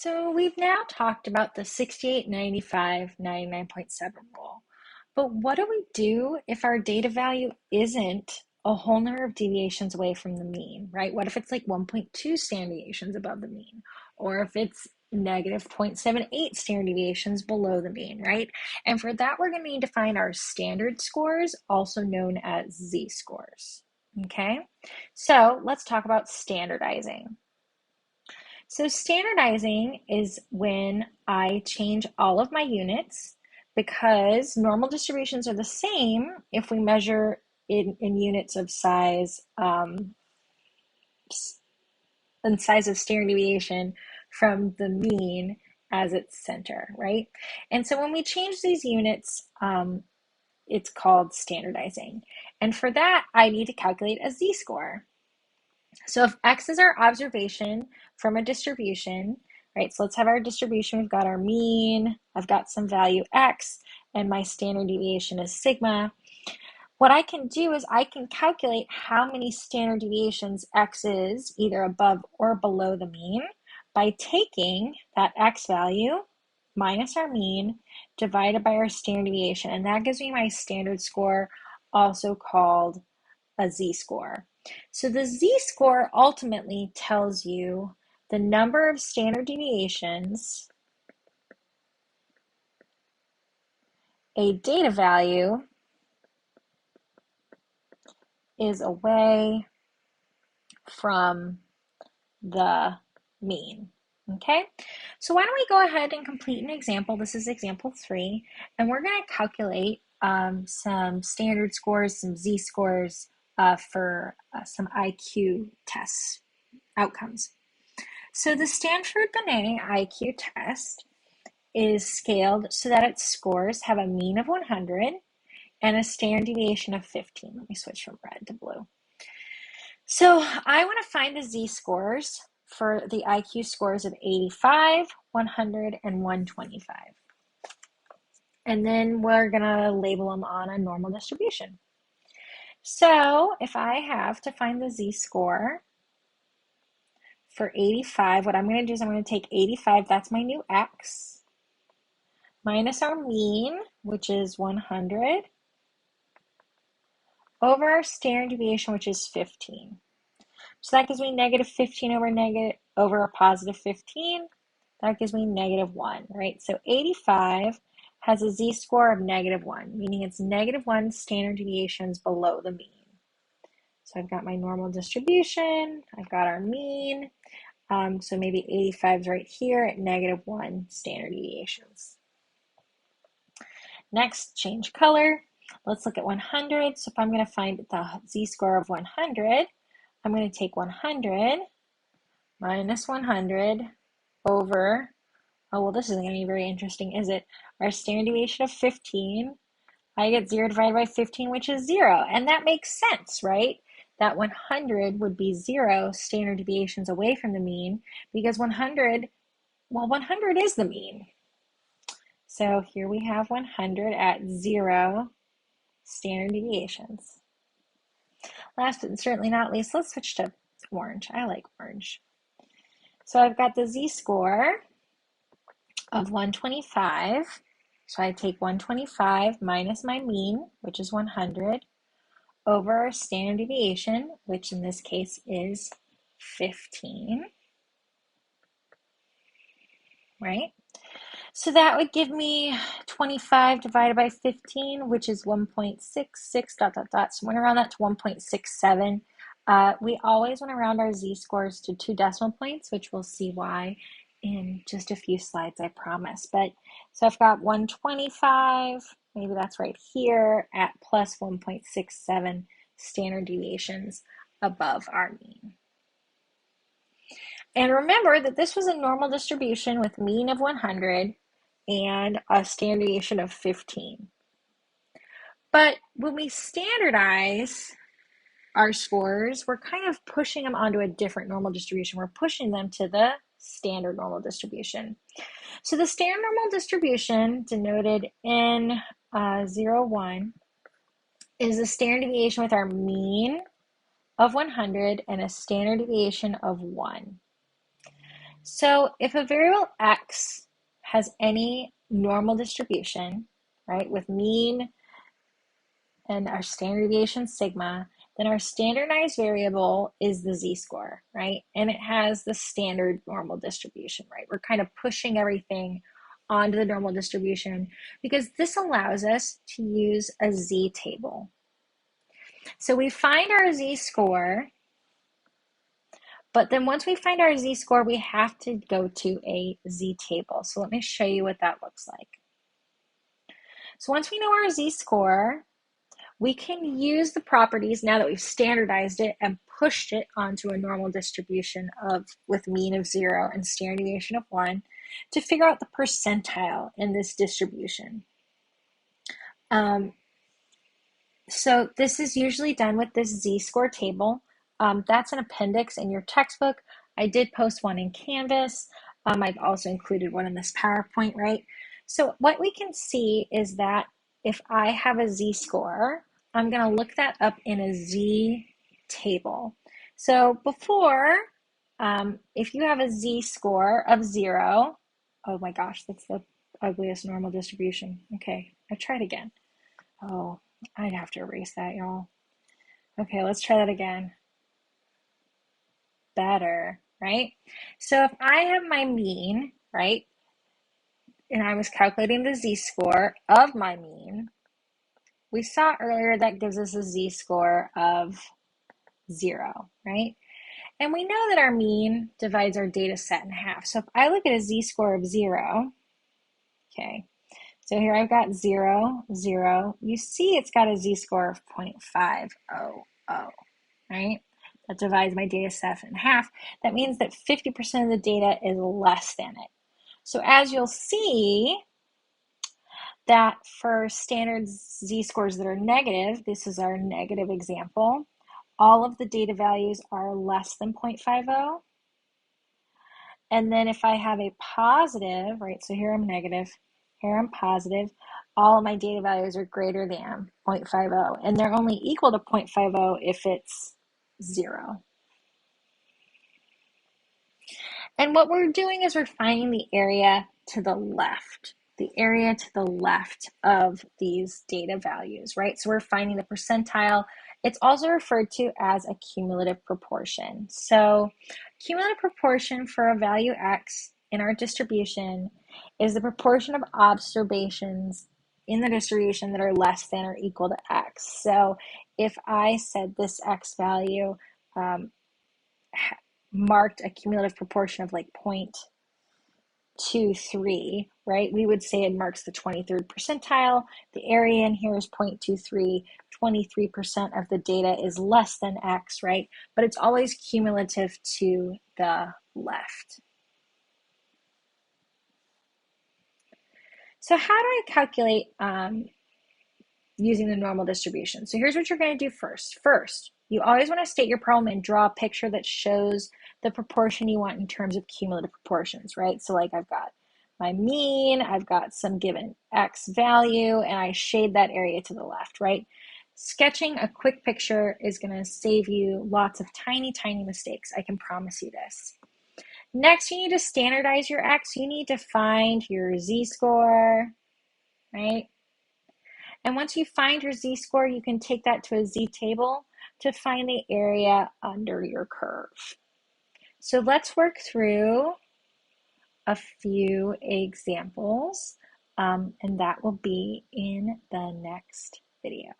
So we've now talked about the 68, 95, 99.7 rule. But what do we do if our data value isn't a whole number of deviations away from the mean, right? What if it's like 1.2 standard deviations above the mean? Or if it's negative 0.78 standard deviations below the mean, right? And for that, we're going to need to find our standard scores, also known as z-scores. Okay, so let's talk about standardizing. So standardizing is when I change all of my units because normal distributions are the same if we measure in units of size and size of standard deviation from the mean as its center, right? And so when we change these units, it's called standardizing. And for that, I need to calculate a z-score. So if x is our observation from a distribution, right? So let's have our distribution. We've got our mean, I've got some value x, and my standard deviation is sigma. What I can do is I can calculate how many standard deviations x is, either above or below the mean, by taking that x value minus our mean divided by our standard deviation. And that gives me my standard score, also called a z-score. So the z-score ultimately tells you the number of standard deviations a data value is away from the mean. Okay, so why don't we go ahead and complete an example. This is example 3, and we're going to calculate some standard scores, some z-scores for some IQ tests outcomes. So the Stanford-Binet IQ test is scaled so that its scores have a mean of 100 and a standard deviation of 15. Let me switch from red to blue. So I want to find the z-scores for the IQ scores of 85, 100, and 125. And then we're going to label them on a normal distribution. So if I have to find the z-score for 85, what I'm going to do is I'm going to take 85, that's my new x, minus our mean, which is 100, over our standard deviation, which is 15. So that gives me negative 15 over a positive 15. That gives me negative 1, right? So 85 has a z-score of negative 1, meaning it's negative 1 standard deviations below the mean. So I've got my normal distribution, I've got our mean, so maybe 85 is right here at negative 1 standard deviations. Next, change color. Let's look at 100. So if I'm going to find the z-score of 100, I'm going to take 100 minus 100 over, oh, well, this isn't going to be very interesting, is it? Our standard deviation of 15. I get 0 divided by 15, which is 0. And that makes sense, right? That 100 would be 0 standard deviations away from the mean because 100 is the mean. So here we have 100 at 0 standard deviations. Last but certainly not least, let's switch to orange. I like orange. So I've got the z-score of 125. So I take 125 minus my mean, which is 100, over our standard deviation, which in this case is 15, right? So that would give me 25 divided by 15, which is 1.66 ... So we went around that to 1.67. We always want to round our z-scores to 2 decimal points, which we'll see why in just a few slides, I promise. But so I've got 125, maybe that's right here, at plus 1.67 standard deviations above our mean. And remember that this was a normal distribution with mean of 100 and a standard deviation of 15. But when we standardize our scores, we're kind of pushing them onto a different normal distribution. We're pushing them to the standard normal distribution. So the standard normal distribution, denoted in 0, 1, is a standard deviation with our mean of 100 and a standard deviation of 1. So if a variable x has any normal distribution, right, with mean and our standard deviation sigma, then our standardized variable is the z-score, right? And it has the standard normal distribution, right? We're kind of pushing everything onto the normal distribution because this allows us to use a z-table. So we find our z-score, but then once we find our z-score, we have to go to a z-table. So let me show you what that looks like. So once we know our z-score, we can use the properties now that we've standardized it and pushed it onto a normal distribution with mean of 0 and standard deviation of 1 to figure out the percentile in this distribution. So this is usually done with this z-score table. That's an appendix in your textbook. I did post one in Canvas. I've also included one in this PowerPoint, right? So what we can see is that if I have a z-score, I'm going to look that up in a z-table. So before, if you have a z-score of 0, oh my gosh, that's the ugliest normal distribution. Okay, I tried again. Oh, I'd have to erase that, y'all. Okay, let's try that again. Better, right? So if I have my mean, right, and I was calculating the z-score of my mean, we saw earlier that gives us a z-score of 0, right? And we know that our mean divides our data set in half. So if I look at a z-score of 0, okay, so here I've got 0, 0. You see it's got a z-score of 0.500, right? That divides my data set in half. That means that 50% of the data is less than it. So as you'll see, that for standard z-scores that are negative, this is our negative example, all of the data values are less than 0.50. And then if I have a positive, right, so here I'm negative, here I'm positive, all of my data values are greater than 0.50, and they're only equal to 0.50 if it's 0. And what we're doing is we're finding the area to the left of these data values, right? So we're finding the percentile. It's also referred to as a cumulative proportion. So cumulative proportion for a value x in our distribution is the proportion of observations in the distribution that are less than or equal to x. So if I said this x value marked a cumulative proportion of like 0.23, right? We would say it marks the 23rd percentile. The area in here is 0.23. 23% of the data is less than X, right? But it's always cumulative to the left. So how do I calculate using the normal distribution? So here's what you're going to do first. First, you always want to state your problem and draw a picture that shows the proportion you want in terms of cumulative proportions, right? So like I've got my mean, I've got some given X value, and I shade that area to the left, right? Sketching a quick picture is going to save you lots of tiny, tiny mistakes. I can promise you this. Next, you need to standardize your X. You need to find your z-score, right? And once you find your z-score, you can take that to a z-table to find the area under your curve. So let's work through a few examples, and that will be in the next video.